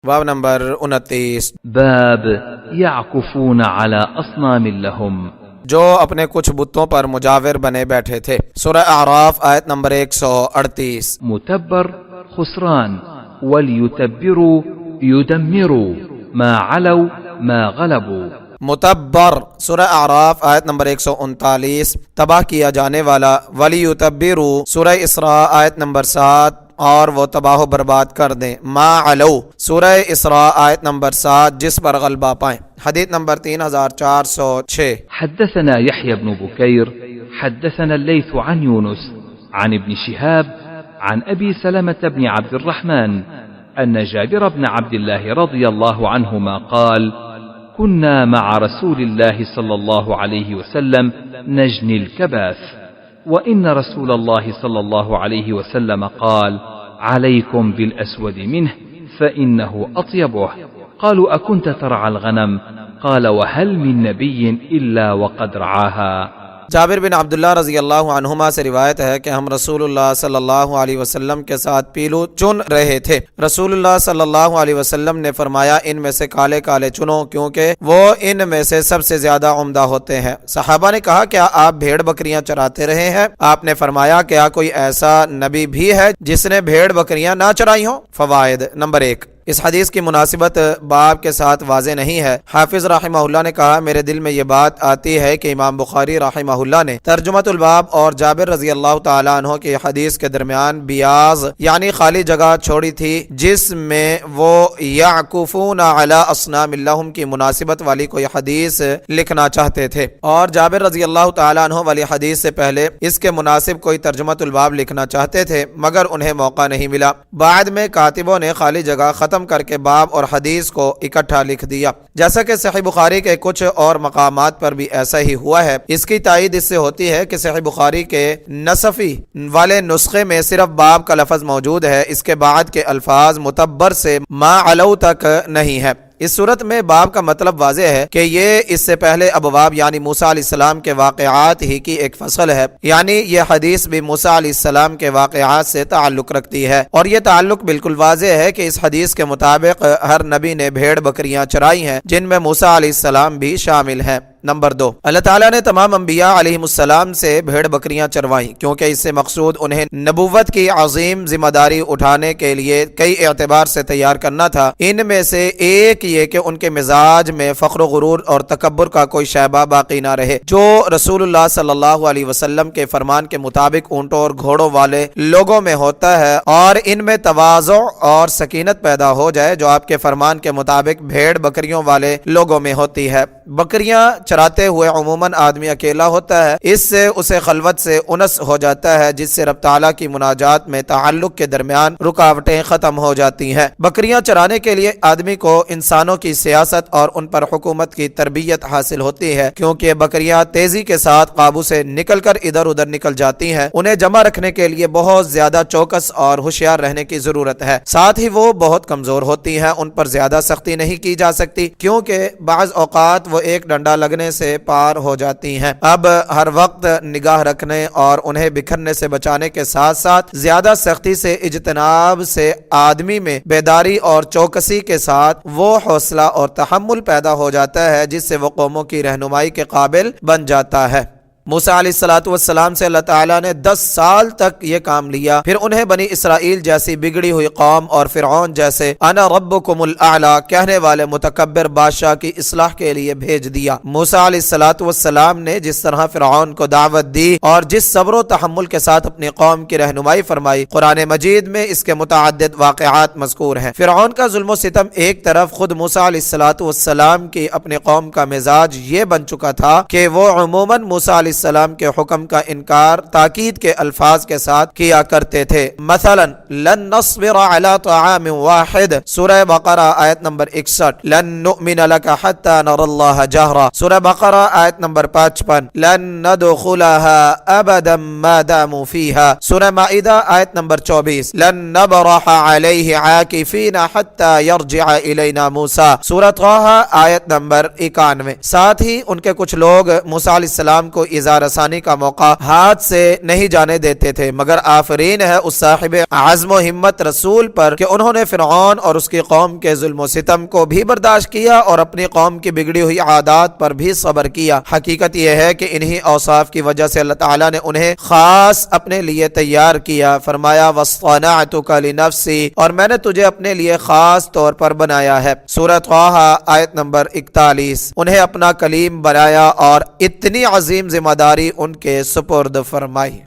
باب نمبر 29 باب يعكفون على أصنام لهم، جو اپنے کچھ بتوں پر مجاور بنے بیٹھے تھے۔ سورہ اعراف آیت نمبر 138۔ متبر خسران، وليتبروا يدمروا ما علوا ما غلبوا۔ متبر سورہ اعراف آیت نمبر 139، تباہ کیا جانے والا۔ وَلِيُتَبِّرُوا سورہ اسراء آیت نمبر 7، اور وہ تباہ و برباد کر دیں۔ ما علو سورہ اسراء آیت نمبر 7، جس پر غلبہ پائیں۔ حدیث نمبر 3406۔ حدثنا يحيى بن بكير حدثنا الليث عن يونس عن ابن شهاب عن أبي سلمة بن عبد الرحمن أن جابر بن عبد الله رضي الله عنهما قال: كنا مع رسول الله صلى الله عليه وسلم نجني الكباث، وإن رسول الله صلى الله عليه وسلم قال: عليكم بالأسود منه فإنه أطيبه. قالوا: أكنت ترعى الغنم؟ قال: وهل من نبي إلا وقد رعاها. جابر بن عبداللہ رضی اللہ عنہما سے روایت ہے کہ ہم رسول اللہ صلی اللہ علیہ وسلم کے ساتھ پیلو چن رہے تھے۔ رسول اللہ صلی اللہ علیہ وسلم نے فرمایا: ان میں سے کالے کالے چنو، کیونکہ وہ ان میں سے سب سے زیادہ عمدہ ہوتے ہیں۔ صحابہ نے کہا: کیا آپ بھیڑ بکریاں چراتے رہے ہیں؟ آپ نے فرمایا: کیا کوئی ایسا نبی بھی ہے جس نے بھیڑ بکریاں نہ چرائی ہوں؟ فوائد نمبر 1، اس حدیث کی مناسبت باب کے ساتھ واضح نہیں ہے۔ حافظ رحمہ اللہ نے کہا: میرے دل میں یہ بات آتی ہے کہ امام بخاری رحمہ اللہ نے ترجمۃ الباب اور جابر رضی اللہ تعالیٰ عنہ کی حدیث کے درمیان بیاض یعنی خالی جگہ چھوڑی تھی، جس میں وہ یعکفون علی اصنام لہم کی مناسبت والی کوئی حدیث لکھنا چاہتے تھے، اور جابر رضی اللہ تعالیٰ عنہ والی حدیث سے پہلے اس کے مناسب کوئی ترجمۃ الباب لکھنا چاہتے تھے، مگر انہیں موقع نہیں ملا۔ بعد میں کاتبوں نے خالی جگہ ختم کر کے باب اور حدیث کو اکٹھا لکھ دیا، جیسا کہ صحیح بخاری کے کچھ اور مقامات پر بھی ایسا ہی ہوا ہے۔ اس کی تائید اس سے ہوتی ہے کہ صحیح بخاری کے نصفی والے نسخے میں صرف باب کا لفظ موجود ہے، اس کے بعد کے الفاظ متبر سے ما علو تک نہیں ہے۔ اس صورت میں باب کا مطلب واضح ہے کہ یہ اس سے پہلے ابواب یعنی موسیٰ علیہ السلام کے واقعات ہی کی ایک فصل ہے، یعنی یہ حدیث بھی موسیٰ علیہ السلام کے واقعات سے تعلق رکھتی ہے، اور یہ تعلق بالکل واضح ہے کہ اس حدیث کے مطابق ہر نبی نے بھیڑ بکریاں چرائی ہیں، جن میں موسیٰ علیہ السلام بھی شامل ہیں۔ نمبر 2، اللہ تعالیٰ نے تمام انبیاء علیہ السلام سے بھیڑ بکریاں چروائیں، کیونکہ اس سے مقصود انہیں نبوت کی عظیم ذمہ داری اٹھانے کے لیے کئی اعتبار سے تیار کرنا تھا۔ ان میں سے ایک یہ کہ ان کے مزاج میں فخر و غرور اور تکبر کا کوئی شائبہ باقی نہ رہے، جو رسول اللہ صلی اللہ علیہ وسلم کے فرمان کے مطابق اونٹوں اور گھوڑوں والے لوگوں میں ہوتا ہے، اور ان میں تواضع اور سکینت پیدا ہو جائے جو آپ کے فرمان کے مطابق بھیڑ بکریوں والے لوگوں میں ہوتی ہے۔ بکریاں چراتے ہوئے عموماً آدمی اکیلا ہوتا ہے، اس سے اسے خلوت سے انس ہو جاتا ہے، جس سے رب تعالیٰ کی مناجات میں تعلق کے درمیان رکاوٹیں ختم ہو جاتی ہیں۔ بکریاں چرانے کے لیے آدمی کو انسانوں کی سیاست اور ان پر حکومت کی تربیت حاصل ہوتی ہے، کیونکہ بکریاں تیزی کے ساتھ قابو سے نکل کر ادھر ادھر نکل جاتی ہیں۔ انہیں جمع رکھنے کے لیے بہت زیادہ چوکس اور ہوشیار رہنے کی ضرورت ہے، ساتھ ہی وہ بہت کمزور ہوتی ہیں، ان پر زیادہ سختی نہیں کی جا سکتی، کیونکہ بعض اوقات وہ ایک ڈنڈا لگنے سے پار ہو جاتی ہیں۔ اب ہر وقت نگاہ رکھنے اور انہیں بکھرنے سے بچانے کے ساتھ ساتھ زیادہ سختی سے اجتناب سے آدمی میں بیداری اور چوکسی کے ساتھ وہ حوصلہ اور تحمل پیدا ہو جاتا ہے جس سے وہ قوموں کی رہنمائی کے قابل بن جاتا ہے۔ موسیٰ علیہ السلام سے اللہ تعالیٰ نے 10 سال تک یہ کام لیا، پھر انہیں بنی اسرائیل جیسی بگڑی ہوئی قوم اور فرعون جیسے انا ربکم الاعلی کہنے والے متکبر بادشاہ کی اصلاح کے لیے بھیج دیا۔ موسیٰ علیہ السلام نے جس طرح فرعون کو دعوت دی اور جس صبر و تحمل کے ساتھ اپنی قوم کی رہنمائی فرمائی، قرآن مجید میں اس کے متعدد واقعات مذکور ہیں۔ فرعون کا ظلم و ستم ایک طرف، خود موسیٰ علیہ السلام کی اپنی قوم کا مزاج یہ بن چکا تھا کہ وہ عموماً موسیٰ علیہ السلام کے حکم کا انکار تاکید کے الفاظ کے ساتھ کیا کرتے تھے۔ مثلا لن نصبر على طعام واحد سورہ بقرہ آیت نمبر 61، لن نؤمن لك حتى نرى الله جهرا سورہ بقرہ آیت نمبر 55، لن ندخلها ابدا ما داموا فيها سورہ مائدہ آیت نمبر 24، لن نبرح عليه عاكفين حتى يرجع الينا موسى سورہ طه آیت نمبر 91۔ ساتھ ہی ان کے کچھ لوگ موسیٰ علیہ السلام کو ایذا رسانی کا موقع ہاتھ سے نہیں جانے دیتے تھے، مگر آفرین ہے اس صاحب عزم و ہمت رسول پر کہ انہوں نے فرعون اور اس کی قوم کے ظلم و ستم کو بھی برداشت کیا اور اپنی قوم کی بگڑی ہوئی عادات پر بھی صبر کیا۔ حقیقت یہ ہے کہ انہی اوصاف کی وجہ سے اللہ تعالیٰ نے انہیں خاص اپنے لیے تیار کیا۔ فرمایا وَاصْطَنَعْتُكَ لِنَفْسِي، اور میں نے تجھے اپنے لیے خاص طور پر بنایا ہے۔ سورۃ طٰہٰ آیت نمبر 41۔ انہیں اپنا کلیم بنایا اور اتنی عظیم ذمہ داری ان کے سپرد فرمائی۔